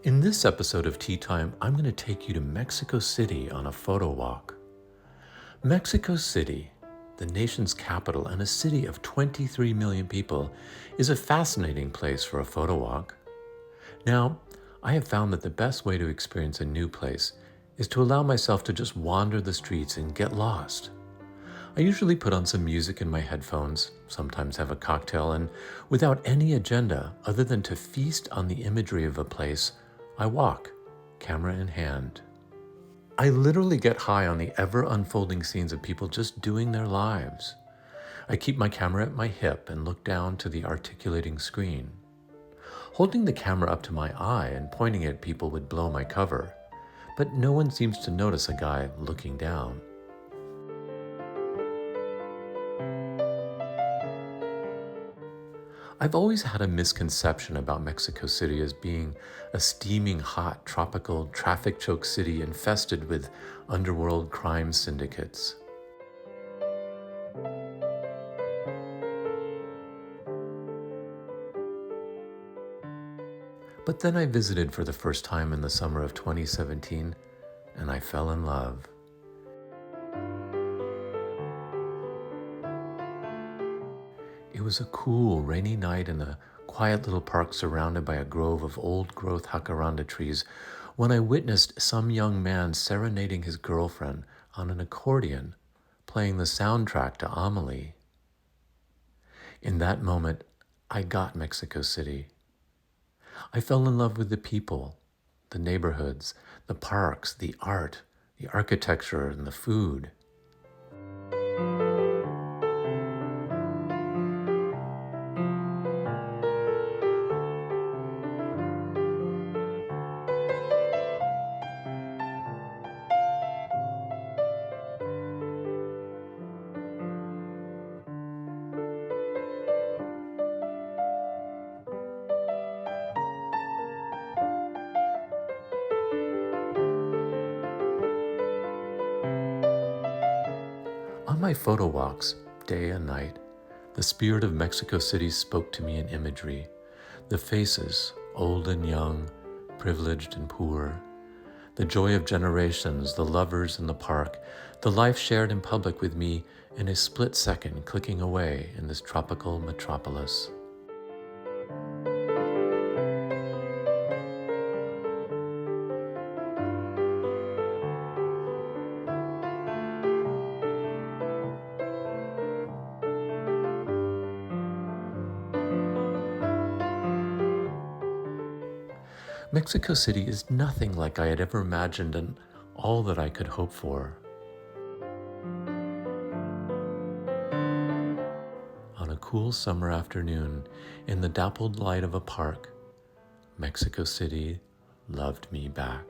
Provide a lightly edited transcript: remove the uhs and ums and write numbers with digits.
In this episode of Tea Time, I'm going to take you to Mexico City on a photo walk. Mexico City, the nation's capital and a city of 23 million people, is a fascinating place for a photo walk. Now, I have found that the best way to experience a new place is to allow myself to just wander the streets and get lost. I usually put on some music in my headphones, sometimes have a cocktail, and without any agenda other than to feast on the imagery of a place, I walk, camera in hand. I literally get high on the ever-unfolding scenes of people just doing their lives. I keep my camera at my hip and look down to the articulating screen. Holding the camera up to my eye and pointing at people would blow my cover, but no one seems to notice a guy looking down. I've always had a misconception about Mexico City as being a steaming hot tropical traffic choke city infested with underworld crime syndicates. But then I visited for the first time in the summer of 2017, and I fell in love. It was a cool, rainy night in a quiet little park surrounded by a grove of old-growth jacaranda trees when I witnessed some young man serenading his girlfriend on an accordion, playing the soundtrack to Amelie. In that moment, I got Mexico City. I fell in love with the people, the neighborhoods, the parks, the art, the architecture, and the food. On my photo walks, day and night, the spirit of Mexico City spoke to me in imagery. The faces, old and young, privileged and poor, the joy of generations, the lovers in the park, the life shared in public with me in a split second clicking away in this tropical metropolis. Mexico City is nothing like I had ever imagined and all that I could hope for. On a cool summer afternoon, in the dappled light of a park, Mexico City loved me back.